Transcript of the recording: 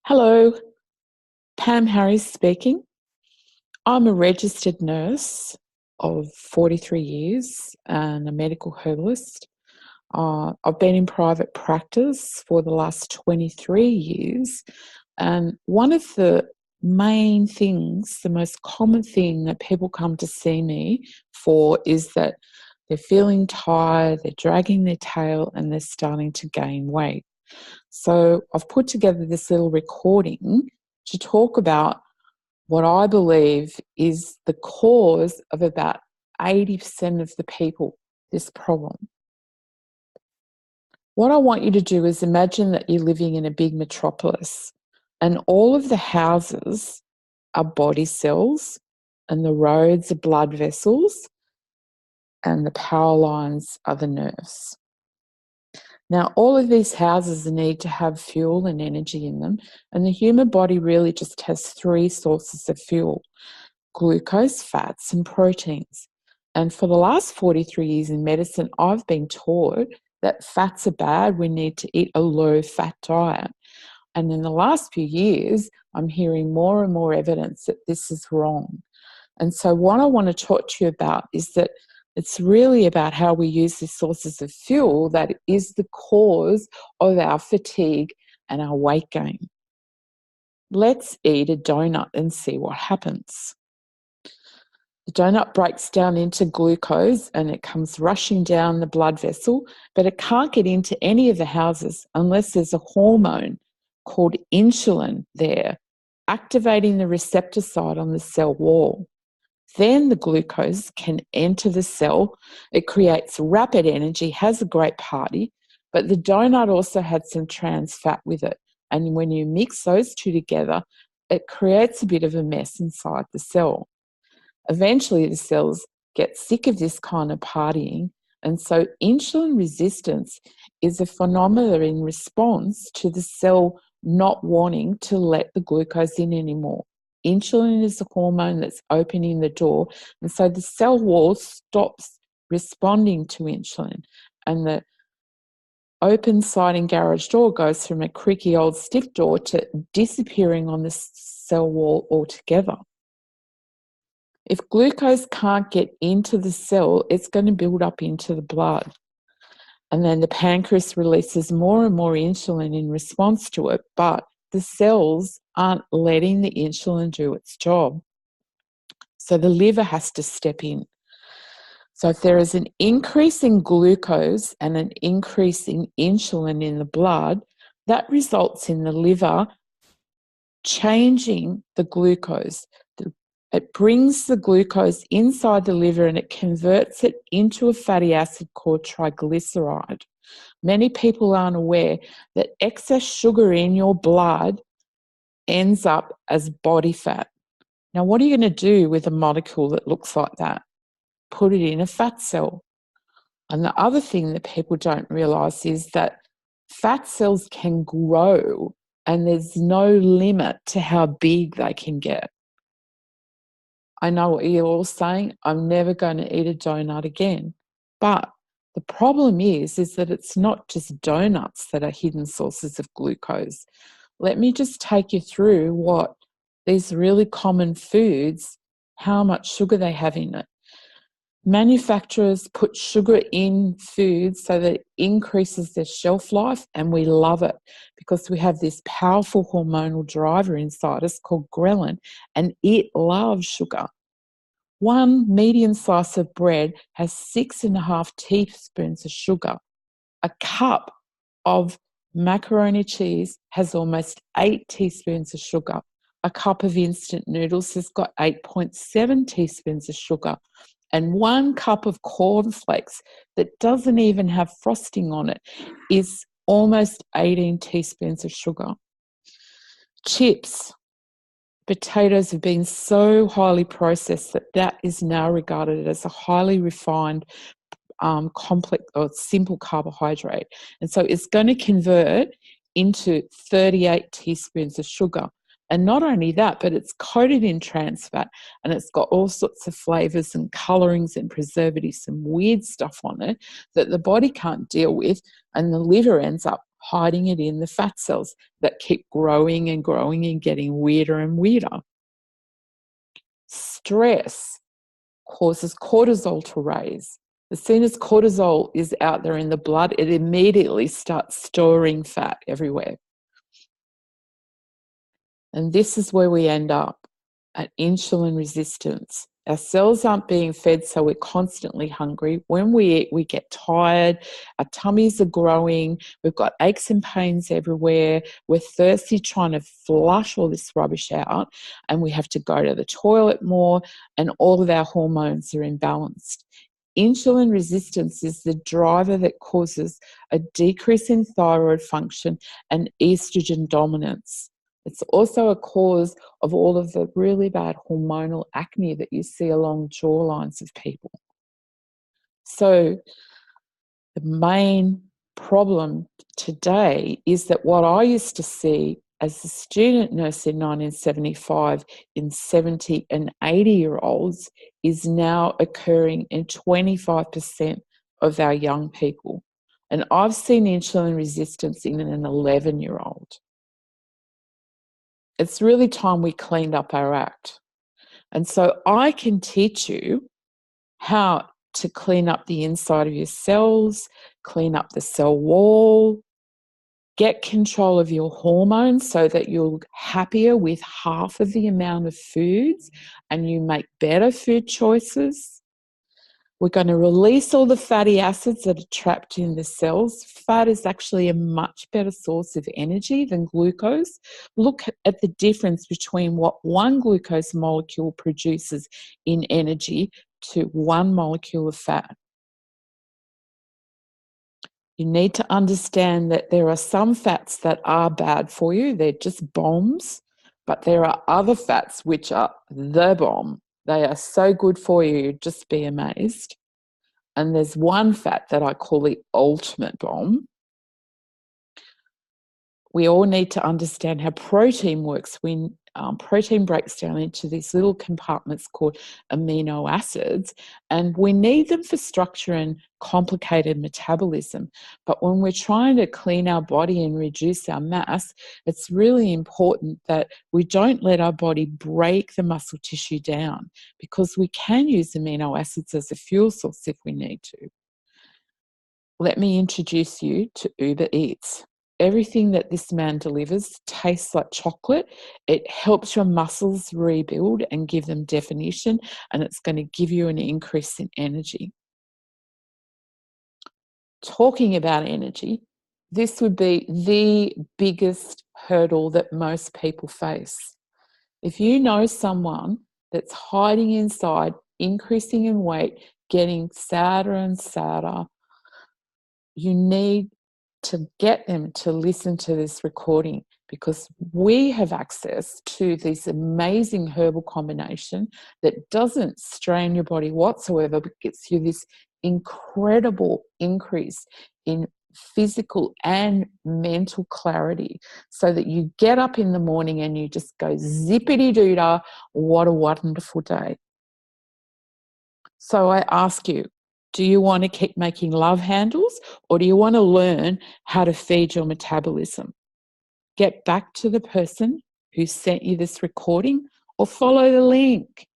Hello, Pam Harries speaking. I'm a registered nurse of 43 years and a medical herbalist. I've been in private practice for the last 23 years. And one of the main things, the most common thing that people come to see me for is that they're feeling tired, they're dragging their tail, and they're starting to gain weight. So I've put together this little recording to talk about what I believe is the cause of about 80% of the people, this problem. What I want you to do is imagine that you're living in a big metropolis and all of the houses are body cells and the roads are blood vessels and the power lines are the nerves. Now, all of these houses need to have fuel and energy in them, and the human body really just has three sources of fuel: glucose, fats, and proteins. And for the last 43 years in medicine, I've been taught that fats are bad. We need to eat a low-fat diet. And in the last few years, I'm hearing more and more evidence that this is wrong. And so what I want to talk to you about is that it's really about how we use these sources of fuel that is the cause of our fatigue and our weight gain. Let's eat a donut and see what happens. The donut breaks down into glucose and it comes rushing down the blood vessel, but it can't get into any of the houses unless there's a hormone called insulin there, activating the receptor site on the cell wall. Then the glucose can enter the cell. It creates rapid energy, has a great party, but the donut also had some trans fat with it. And when you mix those two together, it creates a bit of a mess inside the cell. Eventually, the cells get sick of this kind of partying, and so insulin resistance is a phenomenon in response to the cell not wanting to let the glucose in anymore. Insulin is the hormone that's opening the door, and so the cell wall stops responding to insulin, and the open sliding garage door goes from a creaky old stiff door to disappearing on the cell wall altogether. If glucose can't get into the cell, it's going to build up into the blood. And then the pancreas releases more and more insulin in response to it, but the cells aren't letting the insulin do its job. So the liver has to step in. So if there is an increase in glucose and an increase in insulin in the blood, that results in the liver changing the glucose. It brings the glucose inside the liver and it converts it into a fatty acid called triglyceride. Many people aren't aware that excess sugar in your blood ends up as body fat. Now, what are you going to do with a molecule that looks like that? Put it in a fat cell. And the other thing that people don't realise is that fat cells can grow and there's no limit to how big they can get. I know what you're all saying, I'm never going to eat a donut again. But the problem is that it's not just donuts that are hidden sources of glucose. Let me just take you through what these really common foods, how much sugar they have in it. Manufacturers put sugar in foods so that it increases their shelf life, and we love it because we have this powerful hormonal driver inside us called ghrelin, and it loves sugar. One medium slice of bread has 6.5 teaspoons of sugar. A cup of macaroni cheese has almost 8 teaspoons of sugar. A cup of instant noodles has got 8.7 teaspoons of sugar. And 1 cup of cornflakes that doesn't even have frosting on it is almost 18 teaspoons of sugar. Chips, potatoes have been so highly processed that is now regarded as a highly refined, complex or simple carbohydrate. And so it's going to convert into 38 teaspoons of sugar. And not only that, but it's coated in trans fat and it's got all sorts of flavours and colourings and preservatives and weird stuff on it that the body can't deal with, and the liver ends up hiding it in the fat cells that keep growing and growing and getting weirder and weirder. Stress causes cortisol to raise. As soon as cortisol is out there in the blood, it immediately starts storing fat everywhere. And this is where we end up, at insulin resistance. Our cells aren't being fed, so we're constantly hungry. When we eat, we get tired, our tummies are growing, we've got aches and pains everywhere, we're thirsty trying to flush all this rubbish out, and we have to go to the toilet more, and all of our hormones are imbalanced. Insulin resistance is the driver that causes a decrease in thyroid function and estrogen dominance. It's also a cause of all of the really bad hormonal acne that you see along jawlines of people. So the main problem today is that what I used to see as a student nurse in 1975 in 70 and 80-year-olds is now occurring in 25% of our young people. And I've seen insulin resistance in an 11-year-old. It's really time we cleaned up our act. And so I can teach you how to clean up the inside of your cells, clean up the cell wall, get control of your hormones so that you're happier with half of the amount of foods and you make better food choices. We're going to release all the fatty acids that are trapped in the cells. Fat is actually a much better source of energy than glucose. Look at the difference between what one glucose molecule produces in energy to one molecule of fat. You need to understand that there are some fats that are bad for you. They're just bombs. But there are other fats which are the bomb. They are so good for you, you'd just be amazed. And there's one fat that I call the ultimate bomb. We all need to understand how protein works. When protein breaks down into these little compartments called amino acids, and we need them for structure and complicated metabolism. But when we're trying to clean our body and reduce our mass, it's really important that we don't let our body break the muscle tissue down, because we can use amino acids as a fuel source if we need to. Let me introduce you to Uber Eats. Everything that this man delivers tastes like chocolate. It helps your muscles rebuild and give them definition, and it's going to give you an increase in energy. Talking about energy, this would be the biggest hurdle that most people face. If you know someone that's hiding inside, increasing in weight, getting sadder and sadder, you need to get them to listen to this recording, because we have access to this amazing herbal combination that doesn't strain your body whatsoever, but gets you this incredible increase in physical and mental clarity, so that you get up in the morning and you just go zippity-doo-dah, what a wonderful day. So I ask you, do you want to keep making love handles, or do you want to learn how to feed your metabolism? Get back to the person who sent you this recording, or follow the link.